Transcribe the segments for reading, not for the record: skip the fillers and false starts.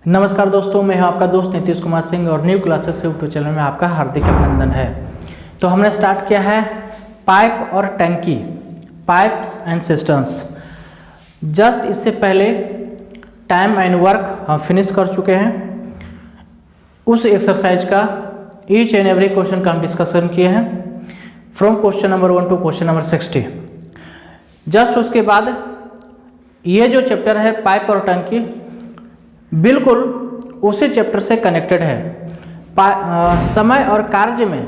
नमस्कार दोस्तों, मैं हूं आपका दोस्त नीतीश कुमार सिंह और न्यू क्लासेस यूट्यूब चैनल में आपका हार्दिक अभिनंदन है। तो हमने स्टार्ट किया है पाइप और टंकी, पाइप्स एंड सिस्टम्स। जस्ट इससे पहले टाइम एंड वर्क हम फिनिश कर चुके हैं। उस एक्सरसाइज का ईच एंड एवरी क्वेश्चन का हम डिस्कशन किए हैं from question number 1 to question number 60। Just उसके बाद ये जो चैप्टर है पाइप और टंकी बिल्कुल उसी चैप्टर से कनेक्टेड है। समय और कार्य में,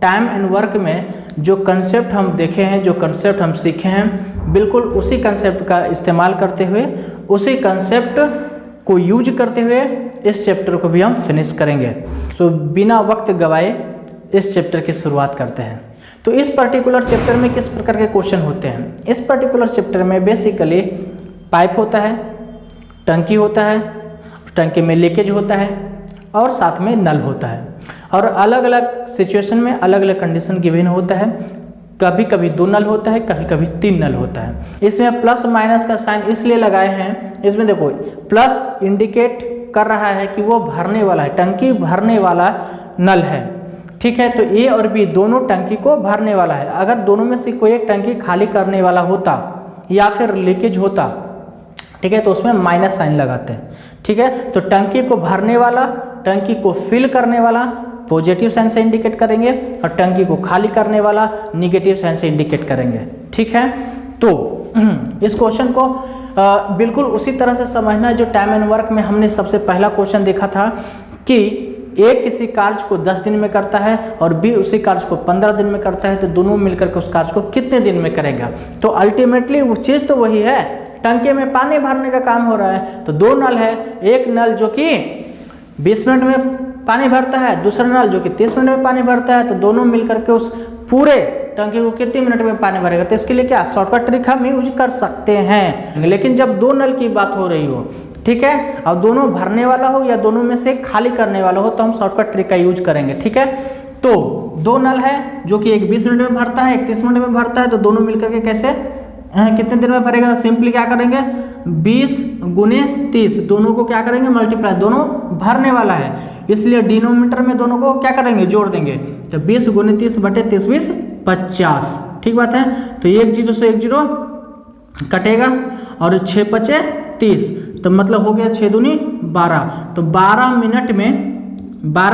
टाइम एंड वर्क में जो कंसेप्ट हम देखे हैं, जो कंसेप्ट हम सीखे हैं, बिल्कुल उसी कंसेप्ट का इस्तेमाल करते हुए, उसी कंसेप्ट को यूज करते हुए इस चैप्टर को भी हम फिनिश करेंगे। सो बिना वक्त गवाए इस चैप्टर की शुरुआत करते हैं। तो इस पर्टिकुलर चैप्टर में किस प्रकार के क्वेश्चन होते हैं? इस पर्टिकुलर चैप्टर में बेसिकली पाइप होता है, टंकी होता है, टंकी में लीकेज होता है और साथ में नल होता है। और अलग अलग सिचुएशन में अलग अलग कंडीशन गिवन होता है। कभी कभी 2 नल होता है, कभी कभी 3 नल होता है। इसमें प्लस माइनस का साइन इसलिए लगाए हैं, इसमें देखो प्लस इंडिकेट कर रहा है कि वो भरने वाला है, टंकी भरने वाला नल है। ठीक है, तो ए और बी दोनों टंकी को भरने वाला है। अगर दोनों में से कोई एक टंकी खाली करने वाला होता या फिर लीकेज होता, ठीक है, तो उसमें माइनस साइन लगाते हैं। ठीक है, तो टंकी को भरने वाला, टंकी को फिल करने वाला पॉजिटिव साइन से इंडिकेट करेंगे और टंकी को खाली करने वाला निगेटिव साइन से इंडिकेट करेंगे। ठीक है, तो इस क्वेश्चन को बिल्कुल उसी तरह से समझना है जो टाइम एंड वर्क में हमने सबसे पहला क्वेश्चन देखा था कि ए किसी कार्य को 10 दिन में करता है और बी उसी कार्य को 15 दिन में करता है, तो दोनों मिलकर के उस कार्य को कितने दिन में करेगा। तो अल्टीमेटली वो चीज़ तो वही है, टंकी में पानी भरने का काम हो रहा है। तो 2 नल है, एक नल जो कि 20 मिनट में पानी भरता है, दूसरा नल जो कि 30 मिनट में पानी भरता है, तो दोनों मिलकर के उस पूरे टंकी को कितने मिनट में पानी भरेगा। तो इसके लिए क्या शॉर्टकट ट्रिक हम यूज कर सकते हैं। लेकिन जब 2 नल की बात हो रही हो, ठीक है, और दोनों भरने वाला हो या दोनों में से खाली करने वाला हो, तो हम शॉर्टकट ट्रिक का यूज करेंगे। ठीक है, तो 2 नल है जो कि एक 20 मिनट में भरता है, एक 30 मिनट में भरता है, तो दोनों मिलकर के कैसे कितने दिन में भरेगा। सिंपली क्या करेंगे, 20 गुने 30 दोनों को क्या करेंगे मल्टीप्लाई, दोनों भरने वाला है इसलिए डिनोमिनेटर में दोनों को क्या करेंगे जोड़ देंगे। तो 20 गुने 30 बटे 30 20 50। ठीक बात है, तो 1 0 से 1 0 कटेगा और 6 5 30, तो मतलब हो गया 6 दूनी 12। तो 12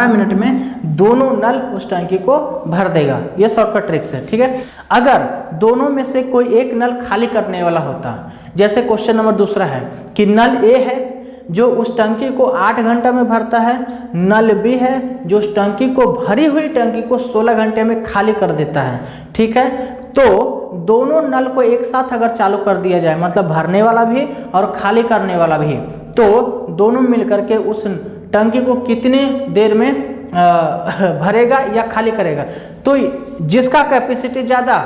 मिनट में दोनों नल उस टंकी को भर देगा। ये शॉर्टकट ट्रिक्स है। ठीक है, अगर दोनों में से कोई एक नल खाली करने वाला होता, जैसे क्वेश्चन नंबर दूसरा है कि नल ए है जो उस टंकी को 8 घंटा में भरता है, नल बी है जो उस टंकी को, भरी हुई टंकी को 16 घंटे में खाली कर देता है। ठीक है, तो दोनों नल को एक साथ अगर चालू कर दिया जाए, मतलब भरने वाला भी और खाली करने वाला भी, तो दोनों मिलकर के उस टंकी को कितने देर में भरेगा या खाली करेगा। तो जिसका कैपेसिटी ज़्यादा,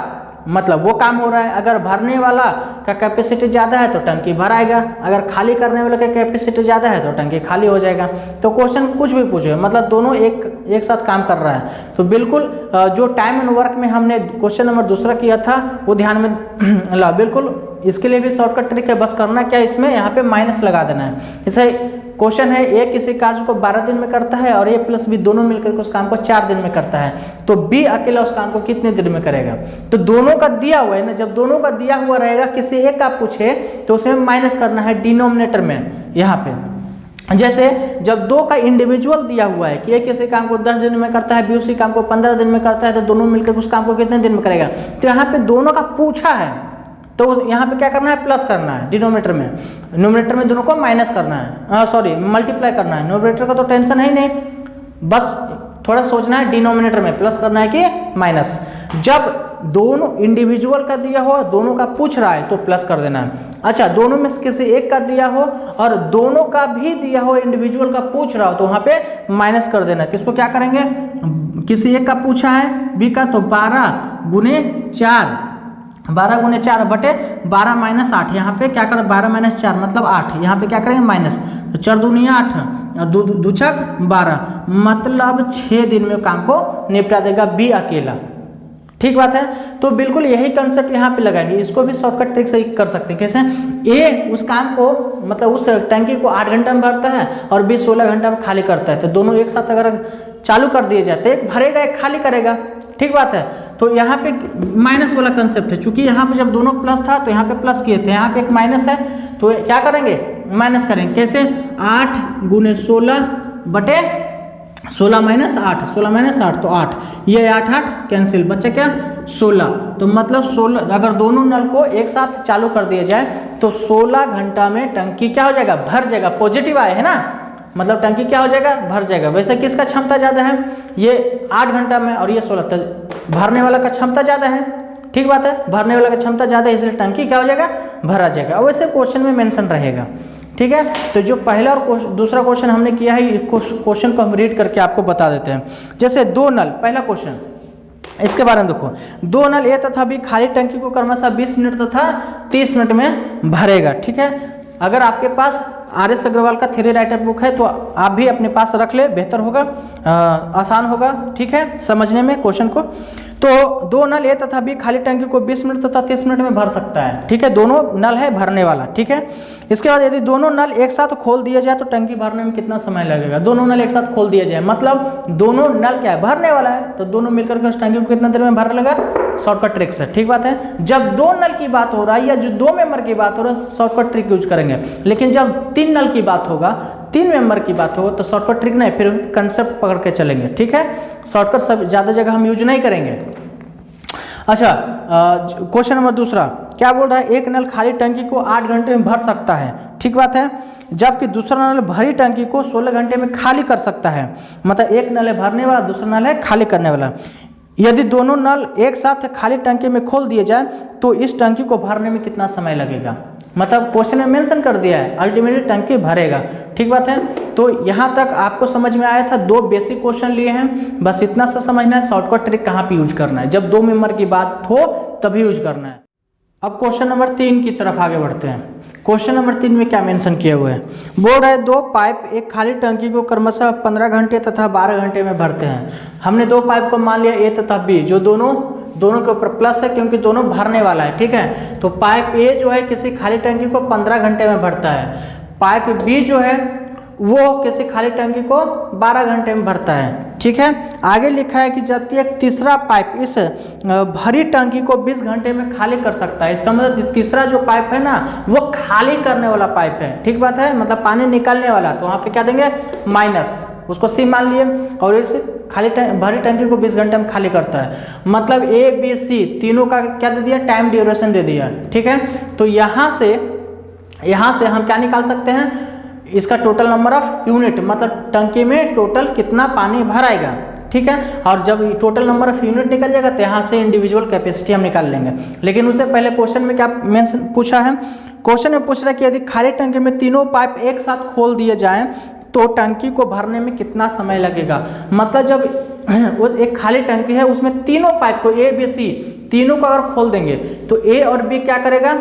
मतलब वो काम हो रहा है। अगर भरने वाला का कैपेसिटी ज़्यादा है तो टंकी भराएगा, अगर खाली करने वाले का कैपेसिटी ज़्यादा है तो टंकी खाली हो जाएगा। तो क्वेश्चन कुछ भी पूछे, मतलब दोनों एक साथ काम कर रहा है। तो बिल्कुल जो टाइम एंड वर्क में हमने क्वेश्चन नंबर दूसरा किया था वो ध्यान में ला। बिल्कुल इसके लिए भी शॉर्टकट ट्रिक है, बस करना क्या, इसमें यहाँ पे माइनस लगा देना है। जैसे क्वेश्चन है ए किसी कार्य को 12 दिन में करता है और ए प्लस बी दोनों मिलकर के उस काम को 4 दिन में करता है, तो बी अकेला उस काम को कितने दिन में करेगा। तो दोनों का दिया हुआ है ना, जब दोनों का दिया हुआ रहेगा, किसी एक का पूछे तो उसमें माइनस करना है डिनोमिनेटर में। यहाँ पे जैसे जब 2 का इंडिविजुअल दिया हुआ है कि एक किसी काम को 10 दिन में करता है, बी उसी काम को 15 दिन में करता है, तो दोनों मिलकर उस काम को कितने दिन में करेगा। तो यहाँ पे दोनों का पूछा है, तो यहाँ पे क्या करना है, प्लस करना है डिनोमिनेटर में, न्यूमरेटर में दोनों को माइनस करना है, सॉरी मल्टीप्लाई करना है। न्यूमरेटर का तो टेंशन है ही नहीं, बस थोड़ा सोचना है डिनोमिनेटर में प्लस करना है कि माइनस। जब दोनों इंडिविजुअल का दिया हो, दोनों का पूछ रहा है, तो प्लस कर देना है। अच्छा, दोनों में से किसी एक का दिया हो और दोनों का भी दिया हो, इंडिविजुअल का पूछ रहा हो, तो वहाँ पे माइनस कर देना है। तो इसको क्या करेंगे, किसी एक का पूछा है बी का, तो 12 गुने 4, 12 गुने 4 बटे 12 माइनस 8, यहाँ पे क्या करें 12 माइनस 4 मतलब 8, यहाँ पे क्या करेंगे माइनस, तो 4 दूनी 8 और 2 छक 12, मतलब 6 दिन में काम को निपटा देगा बी अकेला। ठीक बात है। तो बिल्कुल यही कंसेप्ट यहाँ पे लगाएंगे, इसको भी शॉर्टकट ट्रिक से कर सकते हैं। कैसे? ए उस काम को मतलब उस टंकी को 8 घंटा में भरता है और बी 16 घंटा में खाली करता है, तो दोनों एक साथ अगर चालू कर दिए जाते, एक भरेगा एक खाली करेगा, ठीक बात है। तो यहाँ पे माइनस वाला कंसेप्ट है, चूंकि यहाँ पे जब दोनों प्लस था तो यहाँ पे प्लस किए थे, यहाँ पे एक माइनस है तो क्या करेंगे? माइनस करेंगे। कैसे? 8 × 16 बटे 16 - 8, 16 - 8 तो 8, ये 8 8 कैंसिल, बच्चा क्या? 16। तो मतलब 16 अगर दोनों नल को एक साथ चालू कर दिया जाए तो 16 घंटा में टंकी क्या हो जाएगा? भर जाएगा। पॉजिटिव आए है ना, मतलब टंकी क्या हो जाएगा? भर जाएगा। वैसे किसका क्षमता ज़्यादा है? ये 8 घंटा में और ये 16, तो भरने वाला का क्षमता ज़्यादा है, ठीक बात है। भरने वाला का क्षमता ज़्यादा है इसलिए टंकी क्या हो जाएगा? भरा जाएगा। वैसे क्वेश्चन में मेंशन रहेगा, ठीक है। तो जो पहला और दूसरा क्वेश्चन हमने किया है, क्वेश्चन को हम रीड करके आपको बता देते हैं। जैसे 2 नल, पहला क्वेश्चन इसके बारे में देखो, 2 नल ए तथा बी खाली टंकी को क्रमशः 20 मिनट तथा 30 मिनट में भरेगा, ठीक है। अगर आपके पास RS अग्रवाल का थ्योरी राइटर बुक है तो आप भी अपने पास रख ले, बेहतर होगा, आसान होगा, ठीक है, समझने में क्वेश्चन को। तो 2 नल ए तथा बी खाली टंकी को 20 मिनट तथा 30 मिनट में भर सकता है, ठीक है। दोनों नल है भरने वाला, ठीक है। इसके बाद यदि दोनों नल एक साथ खोल दिया जाए तो टंकी भरने में कितना समय लगेगा? दोनों नल एक साथ खोल दिया जाए मतलब दोनों नल क्या है? भरने वाला है, तो दोनों मिलकर के उस टंकी को कितना देर में भरने लगा? शॉर्टकट ट्रिक से, ठीक बात है। जब 2 नल की बात हो रहा है या जो 2 मेंबर की बात हो रहा है शॉर्टकट ट्रिक यूज करेंगे, लेकिन जब 3 नल की बात होगा, 3 मेंबर की बात होगा तो शॉर्टकट ट्रिक नहीं, फिर कंसेप्ट पकड़ के चलेंगे, ठीक है। शॉर्टकट सब ज़्यादा जगह हम यूज नहीं करेंगे। अच्छा, क्वेश्चन नंबर दूसरा क्या बोल रहा है? एक नल खाली टंकी को 8 घंटे में भर सकता है, ठीक बात है, जबकि दूसरा नल भरी टंकी को 16 घंटे में खाली कर सकता है। मतलब एक नल है भरने वाला, दूसरा नल है खाली करने वाला। यदि दोनों नल एक साथ खाली टंकी में खोल दिए जाए तो इस टंकी को भरने में कितना समय लगेगा? मतलब क्वेश्चन में मेंशन कर दिया है अल्टीमेटली टंकी भरेगा, ठीक बात है। तो यहाँ तक आपको समझ में आया था। 2 बेसिक क्वेश्चन लिए हैं, बस इतना सा समझना है शॉर्टकट ट्रिक कहाँ पे यूज करना है, जब 2 मेंबर की बात हो तभी यूज करना है। अब क्वेश्चन नंबर 3 की तरफ आगे बढ़ते हैं। क्वेश्चन नंबर 3 में क्या मेंशन किया हुआ है? बोर्ड है 2 पाइप एक खाली टंकी को क्रमशः 15 घंटे तथा 12 घंटे में भरते हैं। हमने 2 पाइप को मान लिया ए तथा बी, जो दोनों के ऊपर प्लस है क्योंकि दोनों भरने वाला है, ठीक है। तो पाइप ए जो है किसी खाली टंकी को 15 घंटे में भरता है, पाइप बी जो है वो किसी खाली टंकी को 12 घंटे में भरता है, ठीक है। आगे लिखा है कि जबकि एक तीसरा पाइप इस भरी टंकी को 20 घंटे में खाली कर सकता है। इसका मतलब तीसरा जो पाइप है ना वो खाली करने वाला पाइप है, ठीक बात है, मतलब पानी निकालने वाला। तो वहाँ पे क्या देंगे? माइनस, उसको सी मान लिए। और इस भरी टंकी को 20 घंटे में खाली करता है, मतलब ए बी सी तीनों का क्या दे दिया? टाइम ड्यूरेशन दे दिया, ठीक है। तो यहाँ से हम क्या निकाल सकते हैं? इसका टोटल नंबर ऑफ यूनिट, मतलब टंकी में टोटल कितना पानी भराएगा, ठीक है। और जब टोटल नंबर ऑफ यूनिट निकल जाएगा तो यहाँ से इंडिविजुअल कैपेसिटी हम निकाल लेंगे। लेकिन उससे पहले क्वेश्चन में क्या मेंशन पूछा है? क्वेश्चन में पूछ रहा है कि यदि खाली टंकी में तीनों पाइप एक साथ खोल दिए जाएं तो टंकी को भरने में कितना समय लगेगा? मतलब जब वो एक खाली टंकी है उसमें तीनों पाइप को ए बी सी तीनों को अगर खोल देंगे तो ए और बी क्या करेगा?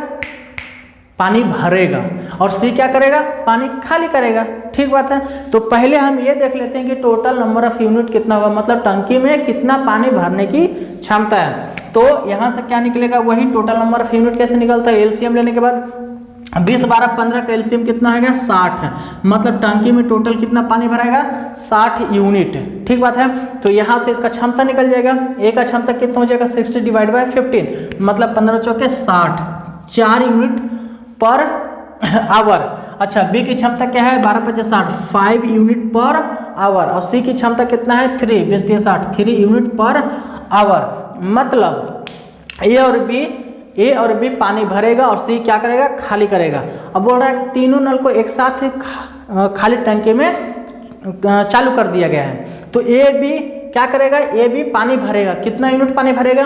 पानी भरेगा, और सी क्या करेगा? पानी खाली करेगा, ठीक बात है। तो पहले हम ये देख लेते हैं कि टोटल नंबर ऑफ यूनिट कितना होगा, मतलब टंकी में कितना पानी भरने की क्षमता है। तो यहाँ से क्या निकलेगा? वही टोटल नंबर ऑफ यूनिट कैसे निकलता है? एलसीएम लेने के बाद 20 12 15 का एलसीएम कितना है? 60 है, मतलब टंकी में टोटल कितना पानी भराएगा? 60 यूनिट, ठीक बात है। तो यहाँ से इसका क्षमता निकल जाएगा, ए का क्षमता कितना हो जाएगा? 60 / 15, मतलब 15 चौके 60, 4 यूनिट पर आवर। अच्छा, बी की क्षमता क्या है? 12 × 5 = 60, 5 यूनिट पर आवर। और सी की क्षमता कितना है? 3 20 × 60, 3 यूनिट पर आवर। मतलब ए और बी पानी भरेगा और सी क्या करेगा? खाली करेगा। अब बोल रहा है तीनों नल को एक साथ खाली टंकी में चालू कर दिया गया है, तो ए बी क्या करेगा? ए बी पानी भरेगा। कितना यूनिट पानी भरेगा?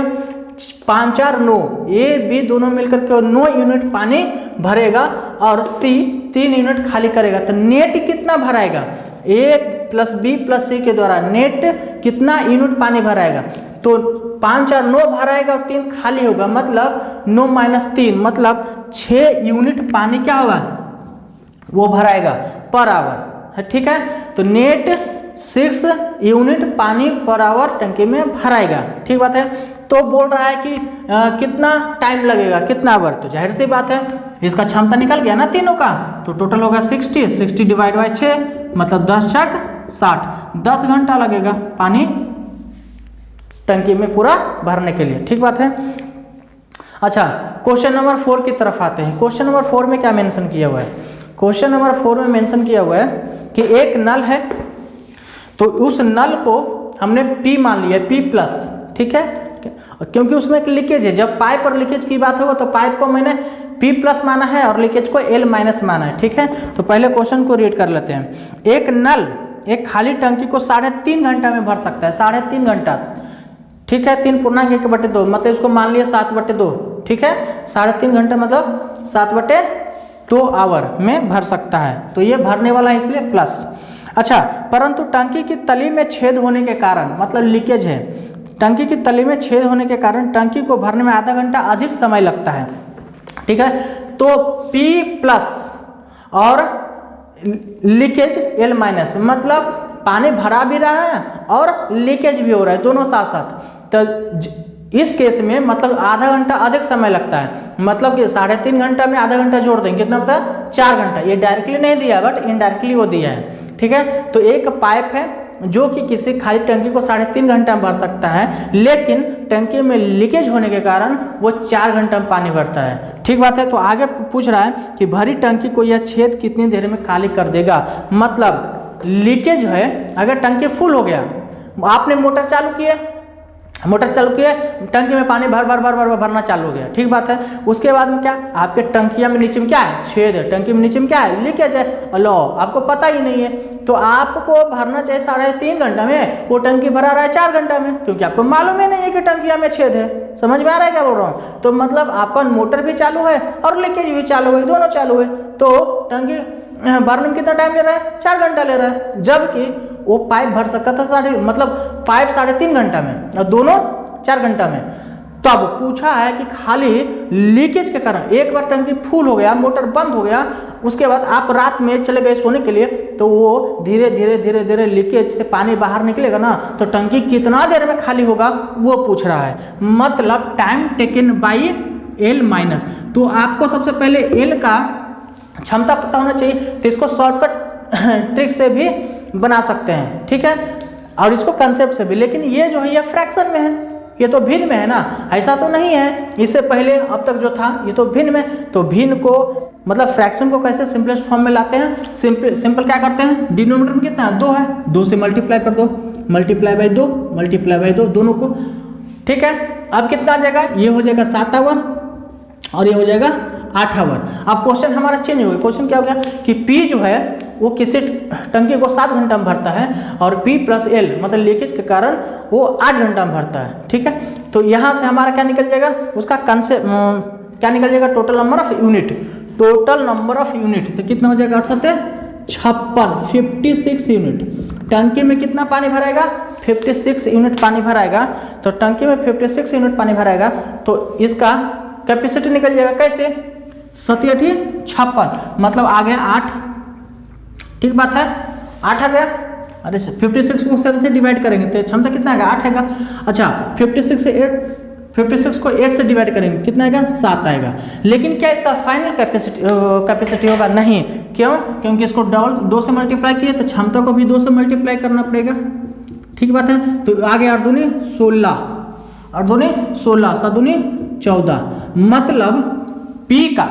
5 4 9, ए बी दोनों मिलकर के 9 यूनिट पानी भरेगा और सी 3 यूनिट खाली करेगा। तो नेट कितना भराएगा? ए प्लस बी प्लस सी के द्वारा नेट कितना यूनिट पानी भराएगा? तो 5 4 9 भराएगा और 3 खाली होगा, मतलब 9 - 3 मतलब 6 यूनिट पानी क्या होगा? वो भराएगा पर आवर, ठीक है। तो नेट 6 यूनिट पानी पर आवर टंकी में भराएगा। ठीक बात है। तो बोल रहा है कि कितना टाइम लगेगा, कितना आवर। तो जाहिर सी बात है इसका क्षमता निकल गया ना तीनों का, तो टोटल होगा 60 डिवाइड बाई 6 मतलब 10 छक 60, 10 घंटा लगेगा पानी टंकी में पूरा भरने के लिए। ठीक बात है। अच्छा, क्वेश्चन नंबर 4 की तरफ आते हैं। क्वेश्चन नंबर 4 में क्या मेंशन किया हुआ है? क्वेश्चन नंबर 4 में मेंशन किया हुआ है कि एक नल है, तो उस नल को हमने P मान लिया, P+। ठीक है, क्योंकि उसमें एक लीकेज है। जब पाइप और लीकेज की बात होगा तो पाइप को मैंने P+ माना है और लीकेज को L- माना है। ठीक है, तो पहले क्वेश्चन को रीड कर लेते हैं। एक नल एक खाली टंकी को 3.5 घंटा में भर सकता है, 3.5 घंटा। ठीक है, 3/1/2 मतलब इसको मान लिया 7/2। ठीक है, 3.5 घंटा मतलब 7/2 आवर में भर सकता है। तो ये भरने वाला है इसलिए प्लस। अच्छा, परंतु टंकी की तली में छेद होने के कारण, मतलब लीकेज है, टंकी की तली में छेद होने के कारण टंकी को भरने में आधा घंटा अधिक समय लगता है। ठीक है, तो P+ और लीकेज L-, मतलब पानी भरा भी रहा है और लीकेज भी हो रहा है, दोनों साथ साथ। तो इस केस में मतलब आधा घंटा अधिक समय लगता है, मतलब कि 3.5 घंटा में आधा घंटा जोड़ देंगे, कितना होता है 4 घंटा। ये डायरेक्टली नहीं दिया बट इनडायरेक्टली वो दिया है। ठीक है, तो एक पाइप है जो कि किसी खाली टंकी को 3.5 घंटा में भर सकता है, लेकिन टंकी में लीकेज होने के कारण वो 4 घंटा में पानी भरता है। ठीक बात है। तो आगे पूछ रहा है कि भरी टंकी को यह छेद कितनी देर में खाली कर देगा। मतलब लीकेज है, अगर टंकी फुल हो गया, आपने मोटर चालू किया, टंकी में पानी भरना चालू हो गया। ठीक बात है। उसके बाद में क्या, आपके टंकिया में नीचे में क्या है, छेद है, टंकी में नीचे में क्या है, लीकेज है। लो, आपको पता ही नहीं है, तो आपको भरना चाहिए 3.5 घंटा में, वो टंकी भरा रहा है 4 घंटा में, क्योंकि आपको मालूम ही नहीं है कि टंकिया में छेद है। समझ में आ रहा है क्या बोल रहा हूँ? तो मतलब आपका मोटर भी चालू है और लीकेज भी चालू है, दोनों चालू है, तो टंकी भरने में कितना टाइम ले रहा है, 4 घंटा ले रहा है। जबकि वो पाइप भर सकता था मतलब पाइप 3.5 घंटा में और दोनों 4 घंटा में। तब पूछा है कि खाली लीकेज के कारण एक बार टंकी फुल हो गया, मोटर बंद हो गया, उसके बाद आप रात में चले गए सोने के लिए, तो वो धीरे धीरे लीकेज से पानी बाहर निकलेगा ना, तो टंकी कितना देर में खाली होगा वो पूछ रहा है। मतलब टाइम टेकन बाई L-। तो आपको सबसे पहले L का क्षमता पता होना चाहिए, तो इसको शॉर्टकट ट्रिक से भी बना सकते हैं। ठीक है, और इसको कंसेप्ट से भी। लेकिन ये जो है ये फ्रैक्शन में है, ये तो भिन्न में है ना, ऐसा तो नहीं है इससे पहले अब तक जो था ये तो भिन्न में। तो भिन्न को मतलब फ्रैक्शन को कैसे सिंपलेस्ट फॉर्म में लाते हैं, सिंपल क्या करते हैं, डिनोमिनेटर में कितना है 2 है, 2 से मल्टीप्लाई कर दो, मल्टीप्लाई बाई 2 दोनों को। ठीक है, अब कितना आ जाएगा, ये हो जाएगा 7 आवर और ये हो जाएगा 8 आवर। अब क्वेश्चन हमारा चेंज हो गया। क्वेश्चन क्या हो गया कि P जो है वो किसी टंकी को 7 घंटा में भरता है और P+L मतलब लीकेज के कारण वो 8 घंटा में भरता है। ठीक है, तो यहाँ से हमारा क्या निकल जाएगा, उसका कंसेप्ट क्या निकल जाएगा, टोटल नंबर ऑफ यूनिट। तो कितना हो जाएगा 56 यूनिट। टंकी में कितना पानी भराएगा, 56 यूनिट पानी भराएगा। तो टंकी में 56 यूनिट पानी भराएगा तो इसका कैपेसिटी निकल जाएगा कैसे, 57×56 मतलब आ गया 8। ठीक बात है, 8 आ गया। अरे 56 को 7 से डिवाइड करेंगे तो क्षमता कितना आएगा, 8 आएगा। अच्छा 56 को 8 से डिवाइड करेंगे कितना आएगा, 7 आएगा। लेकिन क्या इसका फाइनल कैपेसिटी होगा, नहीं। क्यों, क्योंकि इसको 2 से मल्टीप्लाई किए तो क्षमता को भी 2 से मल्टीप्लाई करना पड़ेगा। ठीक बात है, तो आ गया 8 दूनी 16, 8 दूनी 16, 7 दूनी 14। मतलब P का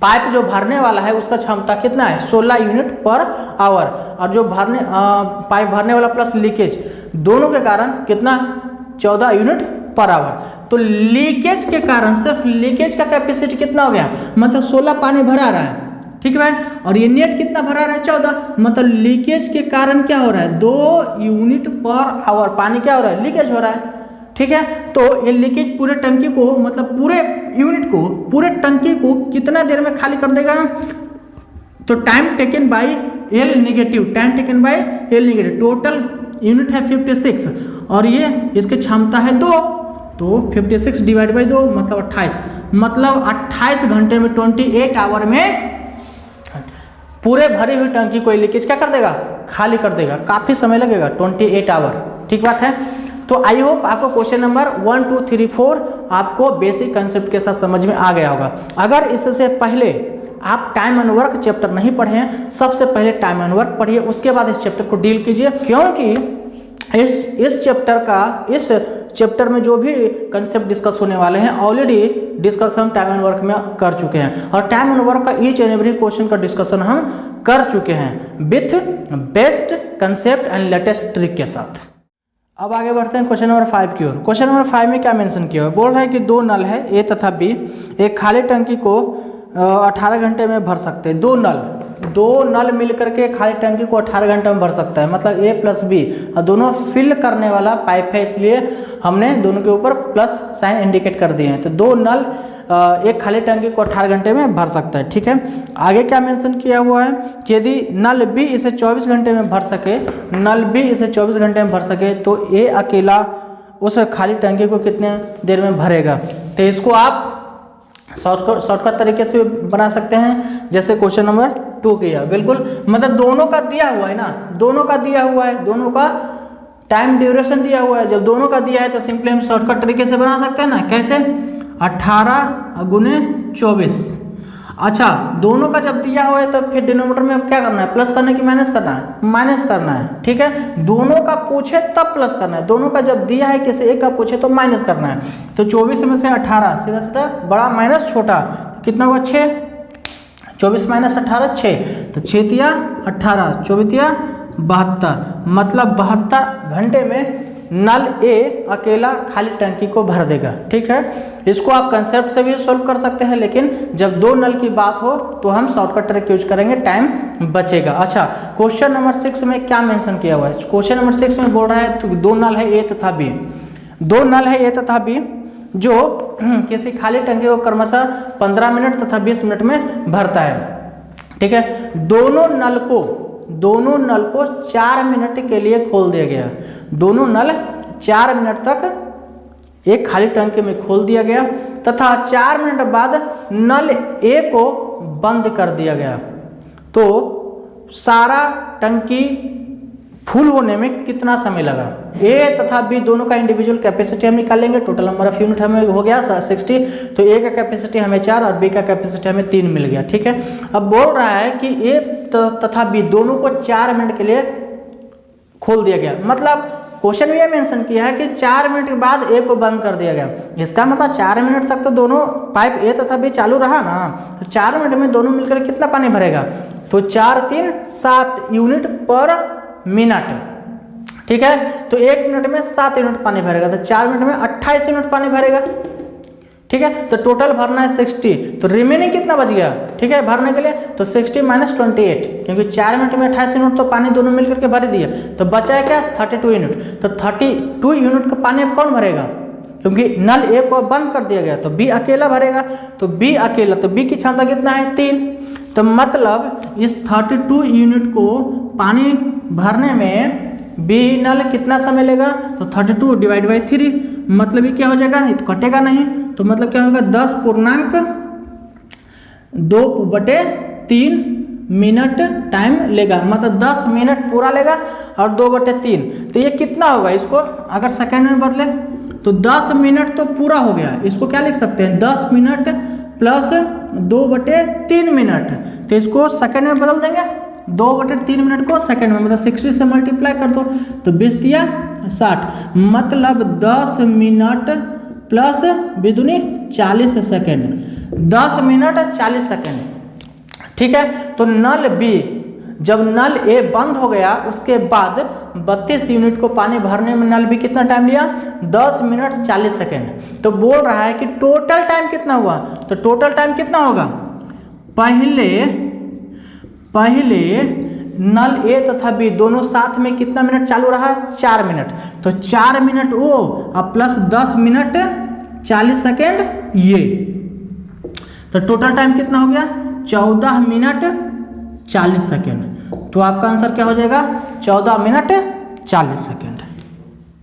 पाइप जो भरने वाला है उसका क्षमता कितना है, 16 यूनिट पर आवर, और जो पाइप भरने वाला प्लस लीकेज दोनों के कारण कितना, 14 यूनिट पर आवर। तो लीकेज के कारण, सिर्फ लीकेज का कैपेसिटी कितना हो गया, मतलब 16 पानी भरा रहा है। ठीक है, और ये नेट कितना भरा रहा है, 14, मतलब लीकेज के कारण क्या हो रहा है, 2 यूनिट पर आवर पानी क्या हो रहा है, लीकेज हो रहा है। ठीक है, तो ये लीकेज पूरे टंकी को मतलब पूरे यूनिट को, पूरे टंकी को कितना देर में खाली कर देगा, तो time taken by L negative, total unit है 56 और ये इसकी क्षमता है 2, तो 56 डिवाइड बाई 2 मतलब 28, मतलब 28 घंटे में 28 आवर में पूरे भरी हुई टंकी को लीकेज क्या कर देगा, खाली कर देगा, काफ़ी समय लगेगा 28 आवर। ठीक बात है। तो आई होप आपको क्वेश्चन नंबर 1, 2, 3, 4 आपको बेसिक कंसेप्ट के साथ समझ में आ गया होगा। अगर इससे पहले आप टाइम एंड वर्क चैप्टर नहीं पढ़े हैं, सबसे पहले टाइम एंड वर्क पढ़िए, उसके बाद इस चैप्टर को डील कीजिए, क्योंकि इस चैप्टर में जो भी कंसेप्ट डिस्कस होने वाले हैं already discussion time and work में कर चुके हैं, और टाइम एंड वर्क का ईच एंड एवरी क्वेश्चन का डिस्कशन हम कर चुके हैं with best concept and latest trick के साथ। अब आगे बढ़ते हैं क्वेश्चन नंबर 5 की ओर। क्वेश्चन नंबर 5 में क्या मेंशन किया है, बोल रहा है कि दो नल है ए तथा बी, एक खाली टंकी को 18 घंटे में भर सकते हैं। दो नल मिलकर के खाली टंकी को 18 घंटे में भर सकता है, मतलब ए प्लस बी, और दोनों फिल करने वाला पाइप है, इसलिए हमने दोनों के ऊपर प्लस साइन इंडिकेट कर दिए हैं। तो दो नल एक खाली टंकी को 18 घंटे में भर सकता है। ठीक है, आगे क्या मेंशन किया हुआ है कि यदि नल बी इसे 24 घंटे में भर सके, नल बी इसे 24 घंटे में भर सके, तो ए अकेला उस खाली टंकी को कितने देर में भरेगा। तो इसको आप शॉर्टकट तरीके से बना सकते हैं, जैसे क्वेश्चन नंबर 2 किया। बिल्कुल, मतलब दोनों का दिया हुआ है ना, दोनों का दिया हुआ है, दोनों का टाइम ड्यूरेशन दिया हुआ है। जब दोनों का दिया है तो सिंपली हम शॉर्टकट तरीके से बना सकते हैं ना, कैसे 18 गुने 24। अच्छा, दोनों का जब दिया हुआ है तो फिर डिनोमिनेटर में अब क्या करना है, प्लस करना कि माइनस करना है, माइनस करना है। ठीक है, दोनों का पूछे तब प्लस करना है, दोनों का जब दिया है किसी एक का पूछे तो माइनस करना है। तो 24 में से 18 सीधा सीधा बड़ा माइनस छोटा, तो कितना हुआ 6, 24 माइनस 18 6, तो 6 तिया 18, 24 तिया 72, मतलब 72 घंटे में नल ए अकेला खाली टंकी को भर देगा। ठीक है, इसको आप कंसेप्ट से भी सोल्व कर सकते हैं, लेकिन जब दो नल की बात हो तो हम शॉर्टकट ट्रिक यूज करेंगे, टाइम बचेगा। अच्छा, क्वेश्चन नंबर 6 में क्या मेंशन किया हुआ है, क्वेश्चन नंबर 6 में बोल रहा है तो दो नल है ए तथा बी, दो नल है ए तथा बी जो किसी खाली टंकी को क्रमशः 15 मिनट तथा 20 मिनट में भरता है। ठीक है, दोनों नल को 4 मिनट के लिए खोल दिया गया, दोनों नल 4 मिनट तक एक खाली टंकी में खोल दिया गया तथा 4 मिनट बाद नल ए को बंद कर दिया गया। तो सारा टंकी फुल होने में कितना समय लगा। ए तथा बी दोनों का इंडिविजुअल कैपेसिटी हम निकाल लेंगे, टोटल नंबर ऑफ यूनिट हमें हो गया 60, तो ए का कैपेसिटी हमें 4 और बी का कैपेसिटी हमें 3 मिल गया। ठीक है, अब बोल रहा है कि ए तथा बी दोनों को 4 मिनट के लिए खोल दिया गया, मतलब क्वेश्चन में यह मेंशन किया है कि 4 मिनट के बाद ए को बंद कर दिया गया। इसका मतलब 4 मिनट तक तो दोनों पाइप ए तथा बी चालू रहा ना, तो 4 मिनट में दोनों मिलकर कितना पानी भरेगा, तो 4 3 7 यूनिट पर मिनट। ठीक है, तो 1 मिनट में 7 यूनिट पानी भरेगा, तो 4 मिनट में 28 यूनिट पानी भरेगा। ठीक है, तो टोटल भरना है 60, तो रिमेनिंग कितना बच गया। ठीक है, भरने के लिए तो 60 माइनस 28, क्योंकि 4 मिनट में 28 यूनिट तो पानी दोनों मिलकर के भर दिया, तो बचा है क्या 32 यूनिट। तो 32 यूनिट का पानी अब कौन भरेगा, क्योंकि नल ए को बंद कर दिया गया, तो बी अकेला भरेगा, तो बी अकेला, तो बी की क्षमता कितना है 3, तो मतलब इस 32 यूनिट को पानी भरने में बी नल कितना समय लेगा, तो 32 डिवाइड बाई 3, मतलब ये क्या हो जाएगा, ये तो कटेगा नहीं, तो मतलब क्या होगा 10.2/3 मिनट टाइम लेगा, मतलब 10 मिनट पूरा लेगा और 2/3, तो ये कितना होगा, इसको अगर सेकेंड में बदले तो 10 मिनट तो पूरा हो गया, इसको क्या लिख सकते हैं 10 मिनट प्लस 2/3 मिनट, तो इसको सेकेंड में बदल देंगे, 2/3 मिनट को सेकेंड में, मतलब 60 से मल्टीप्लाई कर दो तो 20 दिया 60, मतलब 10 मिनट प्लस बिदुनी 40 सेकेंड, 10 मिनट 40 सेकेंड। ठीक है, तो नल बी जब नल ए बंद हो गया उसके बाद 32 यूनिट को पानी भरने में नल बी कितना टाइम लिया, 10 मिनट 40 सेकेंड। तो बोल रहा है कि टोटल टाइम कितना हुआ, तो टोटल टाइम कितना होगा, पहले नल ए तथा बी दोनों साथ में कितना मिनट चालू रहा, 4 मिनट, तो 4 मिनट वो अब प्लस 10 मिनट 40 सेकेंड ये, तो टोटल टाइम कितना हो गया 14 मिनट 40 सेकेंड। तो आपका आंसर क्या हो जाएगा 14 मिनट 40 सेकेंड।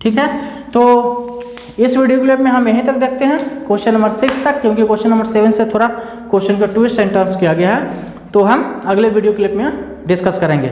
ठीक है, तो इस वीडियो क्लिप में हम यहीं तक देखते हैं क्वेश्चन नंबर 6 तक, क्योंकि क्वेश्चन नंबर 7 से थोड़ा क्वेश्चन का ट्विस्ट एंड टर्न्स किया गया है, तो हम अगले वीडियो क्लिप में डिस्कस करेंगे।